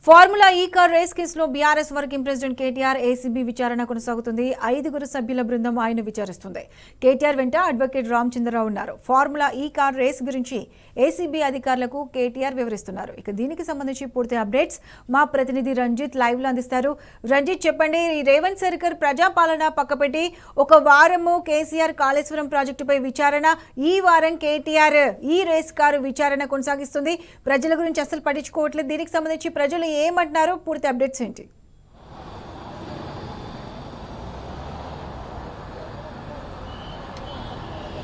Formula ఈ car race కేసులో BRS working president KTR ACB విచారణ కొనసాగుతుంది. 5 సభ్యుల బృందం ఆయన విచారిస్తుంది. కేటీఆర్ వెంట అడ్వకేట్ రామచంద్రరావు ఉన్నారు. ఫార్ములా ఈ కార్ రేస్ గురించి ఏసీబీ అధికారులకు కేటీఆర్ వివరిస్తున్నారు. ఇక దీనికి సంబంధించి పూర్తి అప్డేట్స్ మా ప్రతినిధి రంజిత్ లైవ్ లో అందిస్తారు. రంజిత్, చెప్పండి. రేవంత్ సర్కార్ ప్రజాపాలన పక్కపెట్టి ఒక వారము కేసీఆర్ కాళేశ్వరం ప్రాజెక్టుపై విచారణ, ఈ వారం కేటీఆర్ ఈ రేస్ కారు విచారణ కొనసాగిస్తుంది. ప్రజల గురించి అసలు పట్టించుకోవట్లేదు. దీనికి సంబంధించి ప్రజలు ఏమంటున్నారు? పూర్తి అప్డేట్స్ ఏంటి?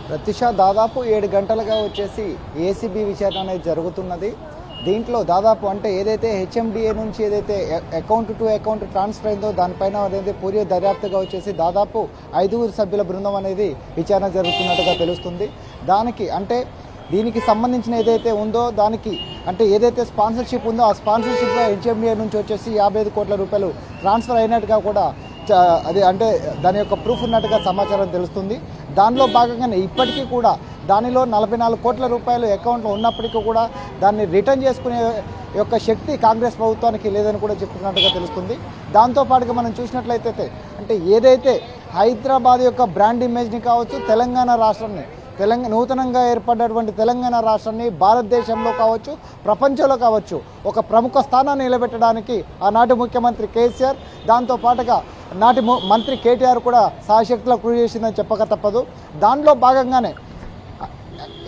ప్రతిష దాదాపు 7 గంటలుగా వచ్చేసి ఏసీబీ విచారణ అనేది జరుగుతున్నది. దీంట్లో దాదాపు అంటే ఏదైతే హెచ్ఎండిఏ నుంచి ఏదైతే అకౌంట్ టు అకౌంట్ ట్రాన్స్ఫర్ అయిందో దానిపైన అనేది పూర్తి దర్యాప్తుగా వచ్చేసి దాదాపు 5 సభ్యుల బృందం అనేది విచారణ జరుగుతున్నట్టుగా తెలుస్తుంది. దీనికి సంబంధించిన ఏదైతే ఉందో దానికి అంటే ఏదైతే స్పాన్సర్షిప్ ఉందో ఆ స్పాన్సర్షిప్ హెచ్ఎండిఏ నుంచి వచ్చేసి 55 కోట్ల రూపాయలు ట్రాన్స్ఫర్ అయినట్టుగా కూడా అది అంటే దాని యొక్క ప్రూఫ్ ఉన్నట్టుగా సమాచారం తెలుస్తుంది. దానిలో భాగంగానే ఇప్పటికీ కూడా దానిలో 44 కోట్ల రూపాయలు అకౌంట్లో ఉన్నప్పటికీ కూడా దాన్ని రిటర్న్ చేసుకునే యొక్క శక్తి కాంగ్రెస్ ప్రభుత్వానికి లేదని కూడా చెప్తున్నట్టుగా తెలుస్తుంది. దాంతోపాటుగా మనం చూసినట్లయితే అంటే ఏదైతే హైదరాబాద్ యొక్క బ్రాండ్ ఇమేజ్ని కావచ్చు, తెలంగాణ రాష్ట్రాన్ని నూతనంగా ఏర్పడినటువంటి తెలంగాణ రాష్ట్రాన్ని భారతదేశంలో కావచ్చు, ప్రపంచంలో కావచ్చు ఒక ప్రముఖ స్థానాన్ని నిలబెట్టడానికి ఆనాటి ముఖ్యమంత్రి కేసీఆర్, దాంతోపాటుగా నాటి మంత్రి కేటీఆర్ కూడా సాయశక్తిలో కృషి చేసిందని చెప్పక తప్పదు. దానిలో భాగంగానే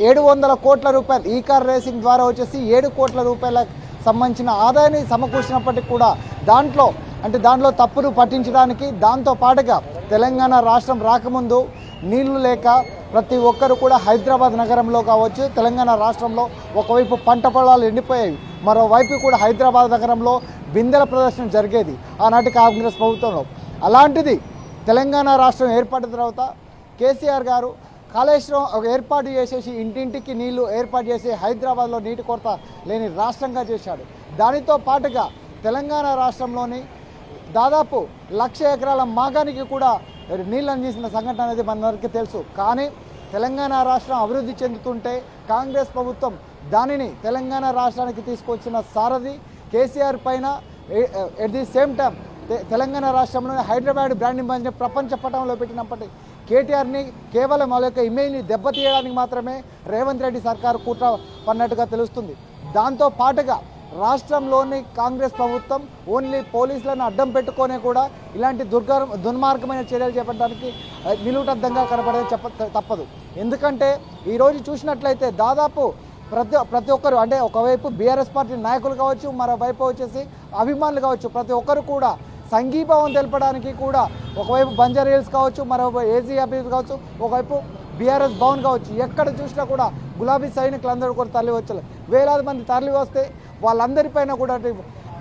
700 కోట్ల రూపాయలు ఈ కార్ రేసింగ్ ద్వారా వచ్చేసి 7 కోట్ల రూపాయలకు సంబంధించిన ఆదాయాన్ని సమకూర్చినప్పటికీ కూడా దాంట్లో తప్పును పట్టించడానికి, దాంతోపాటుగా తెలంగాణ రాష్ట్రం రాకముందు నీళ్లు లేక ప్రతి ఒక్కరు కూడా హైదరాబాద్ నగరంలో కావచ్చు, తెలంగాణ రాష్ట్రంలో ఒకవైపు పంట పొలాలు ఎండిపోయాయి, మరోవైపు కూడా హైదరాబాద్ నగరంలో బిందెల ప్రదర్శన జరిగేది ఆనాటి కాంగ్రెస్ ప్రభుత్వంలో. అలాంటిది తెలంగాణ రాష్ట్రం ఏర్పడిన తర్వాత కేసీఆర్ గారు కాళేశ్వరం ఏర్పాటు చేసేసి ఇంటింటికి నీళ్లు ఏర్పాటు చేసి హైదరాబాద్లో నీటి కొరత లేని రాష్ట్రంగా చేశాడు. దానితో పాటుగా తెలంగాణ రాష్ట్రంలోని దాదాపు 1,00,000 ఎకరాల మాగానికి కూడా నీళ్ళు అందించిన సంఘటన అనేది మనందరికీ తెలుసు. కానీ తెలంగాణ రాష్ట్రం అభివృద్ధి చెందుతుంటే కాంగ్రెస్ ప్రభుత్వం దానిని తెలంగాణ రాష్ట్రానికి తీసుకొచ్చిన సారథి కేసీఆర్ పైన at the same time Telangana రాష్ట్రంలోని హైదరాబాద్ బ్రాండ్ ఇమేజ్ని ప్రపంచ పటంలో పెట్టినప్పటి కేటీఆర్ని కేవలం వాళ్ళ యొక్క ఇమేజ్ని దెబ్బతీయడానికి మాత్రమే రేవంత్ రెడ్డి సర్కారు కుట్ర పన్నట్టుగా తెలుస్తుంది. దాంతో పాటుగా రాష్ట్రంలోని కాంగ్రెస్ ప్రభుత్వం ఓన్లీ పోలీసులను అడ్డం పెట్టుకొని కూడా ఇలాంటి దుర్మార్గమైన చర్యలు చేపట్టడానికి నిలువుటద్దంగా కనపడేది తప్పదు. ఎందుకంటే ఈరోజు చూసినట్లయితే దాదాపు ప్రతి ఒక్కరు అంటే ఒకవైపు బీఆర్ఎస్ పార్టీ నాయకులు కావచ్చు, మరోవైపు వచ్చేసి అభిమానులు కావచ్చు, ప్రతి ఒక్కరు కూడా సంఘీభావం తెలపడానికి కూడా ఒకవైపు బంజారా హిల్స్ కావచ్చు, మరోవైపు ఏసీ ఆఫీస్ కావచ్చు, ఒకవైపు బీఆర్ఎస్ భవన్ కావచ్చు, ఎక్కడ చూసినా కూడా గులాబీ సైనికులు అందరూ కూడా తరలి వచ్చారు. వేలాది మంది తరలి వస్తే వాళ్ళందరిపైన కూడా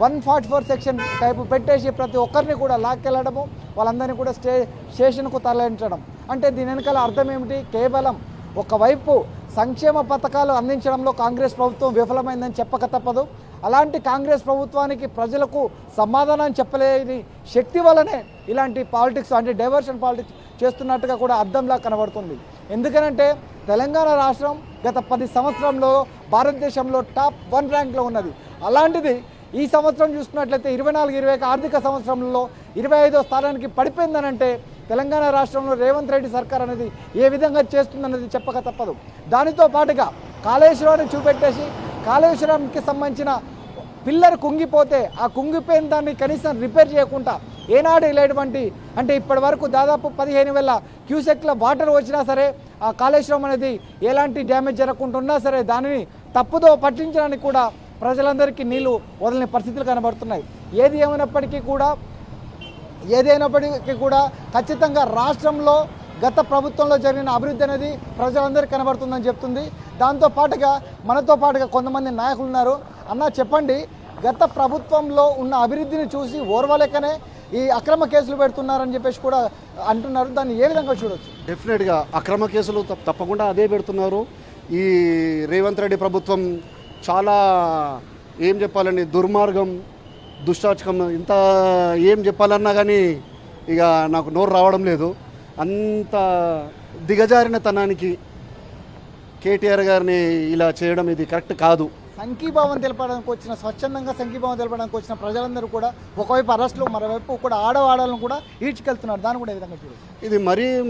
144 సెక్షన్ టైపు పెట్టేసి ప్రతి ఒక్కరిని కూడా లాక్కెళ్ళడము, వాళ్ళందరినీ కూడా స్టేషన్కు తరలించడం. అంటే దీని వెనకాల అర్థం ఏమిటి? కేవలం ఒకవైపు సంక్షేమ పథకాలు అందించడంలో కాంగ్రెస్ ప్రభుత్వం విఫలమైందని చెప్పక తప్పదు. అలాంటి కాంగ్రెస్ ప్రభుత్వానికి ప్రజలకు సమాధానం చెప్పలేని శక్తి వల్లనే ఇలాంటి పాలిటిక్స్ అంటే డైవర్షన్ పాలిటిక్స్ చేస్తున్నట్టుగా కూడా అర్థంలా కనబడుతుంది. ఎందుకనంటే తెలంగాణ రాష్ట్రం గత 10 సంవత్సరంలో భారతదేశంలో టాప్ 1 ర్యాంక్లో ఉన్నది. అలాంటిది ఈ సంవత్సరం చూసుకున్నట్లయితే 24-25 ఆర్థిక సంవత్సరంలో 25వ స్థానానికి పడిపోయిందనంటే తెలంగాణ రాష్ట్రంలో రేవంత్ రెడ్డి సర్కార్ అనేది ఏ విధంగా చేస్తుందన్నది చెప్పక తప్పదు. దానితో పాటుగా కాళేశ్వరాన్ని చూపెట్టేసి కాళేశ్వరానికి సంబంధించిన పిల్లర్ కుంగిపోతే ఆ కుంగిపోయిన దాన్ని కనీసం రిపేర్ చేయకుండా ఏనాడు లేటువంటి అంటే ఇప్పటి వరకు దాదాపు 15,000 క్యూసెక్ల వాటర్ వచ్చినా సరే ఆ కాళేశ్వరం అనేది ఎలాంటి డ్యామేజ్ జరగకుండా ఉన్నా సరే దానిని తప్పుదో పట్టించడానికి కూడా ప్రజలందరికీ నీళ్లు వదలని పరిస్థితులు కనబడుతున్నాయి. ఏదైనప్పటికీ కూడా ఖచ్చితంగా రాష్ట్రంలో గత ప్రభుత్వంలో జరిగిన అభివృద్ధి అనేది ప్రజలందరికీ కనబడుతుందని చెప్తుంది. మనతో పాటుగా కొంతమంది నాయకులు ఉన్నారు. అన్న చెప్పండి, గత ప్రభుత్వంలో ఉన్న అభివృద్ధిని చూసి ఓర్వలేకనే ఈ అక్రమ కేసులు పెడుతున్నారని చెప్పేసి కూడా అంటున్నారు. దాన్ని ఏ విధంగా చూడవచ్చు? డెఫినెట్గా అక్రమ కేసులు తప్పకుండా అదే పెడుతున్నారు. ఈ రేవంత్ రెడ్డి ప్రభుత్వం చాలా ఏం చెప్పాలని దుర్మార్గం, దుశ్శాచకం, ఇంత ఏం చెప్పాలన్నా కానీ ఇక నాకు నోరు రావడం లేదు. అంత దిగజారిన తనానికి కేటీఆర్ గారిని ఇలా చేయడం ఇది కరెక్ట్ కాదు. సంఘీభావం తెలపడానికి వచ్చిన స్వచ్ఛందంగా సంఘీభావం తెలపడానికి వచ్చిన ప్రజలందరూ కూడా ఒకవైపు అరెస్టులు మరోవైపు కూడా ఆడవాళ్ళను కూడా ఈడ్చుకెళ్తున్నారు. దాన్ని కూడా ఏ విధంగా చూడదు? ఇది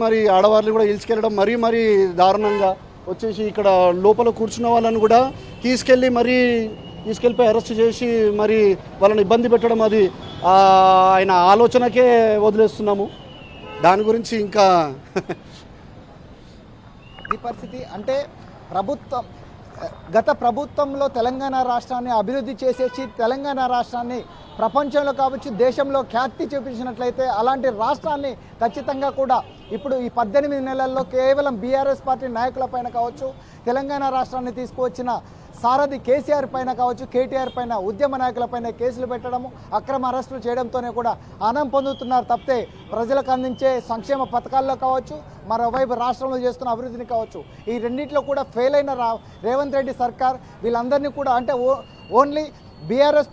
మరీ ఆడవాళ్ళని కూడా ఇల్చుకెళ్ళడం మరీ దారుణంగా వచ్చేసి ఇక్కడ లోపల కూర్చున్న వాళ్ళని కూడా తీసుకెళ్ళిపోయి అరెస్ట్ చేసి మరి వాళ్ళని ఇబ్బంది పెట్టడం, అది ఆయన ఆలోచనకే వదిలేస్తున్నాము. దాని గురించి ఇంకా ఈ పరిస్థితి అంటే గత ప్రభుత్వంలో తెలంగాణ రాష్ట్రాన్ని అభివృద్ధి చేసేసి తెలంగాణ రాష్ట్రాన్ని ప్రపంచంలో కావచ్చు దేశంలో ఖ్యాతి చూపించినట్లయితే అలాంటి రాష్ట్రాన్ని ఖచ్చితంగా కూడా ఇప్పుడు ఈ 18 నెలల్లో కేవలం బీఆర్ఎస్ పార్టీ నాయకులపైన కావచ్చు, తెలంగాణ రాష్ట్రాన్ని తీసుకువచ్చిన సారథి కేసీఆర్ పైన కావచ్చు, కేటీఆర్ పైన, ఉద్యమ నాయకులపైన కేసులు పెట్టడము, అక్రమ అరెస్టులు చేయడంతోనే కూడా ఆనందం పొందుతున్నారు తప్పితే ప్రజలకు అందించే సంక్షేమ పథకాల్లో కావచ్చు, మరోవైపు రాష్ట్రంలో చేస్తున్న అభివృద్ధిని కావచ్చు, ఈ రెండింటిలో కూడా ఫెయిల్ అయిన రేవంత్ రెడ్డి సర్కార్ వీళ్ళందరినీ కూడా అంటే ఓన్లీ బీఆర్ఎస్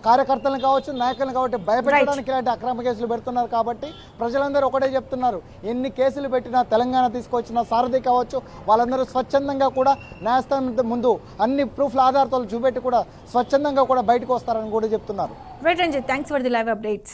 కార్యకర్తలను కావచ్చు, నాయకులను కాబట్టి భయపెట్టడానికి ఇలాంటి అక్రమ కేసులు పెడుతున్నారు. కాబట్టి ప్రజలందరూ ఒకటే చెప్తున్నారు, ఎన్ని కేసులు పెట్టినా తెలంగాణ తీసుకొచ్చిన సారథి కావచ్చు వాళ్ళందరూ స్వచ్ఛందంగా కూడా న్యాయస్థానం ముందు అన్ని ప్రూఫ్ల ఆధారాలు చూపెట్టి కూడా స్వచ్ఛందంగా కూడా బయటకు వస్తారని కూడా చెప్తున్నారు. Right Ranjith, thanks for the live updates.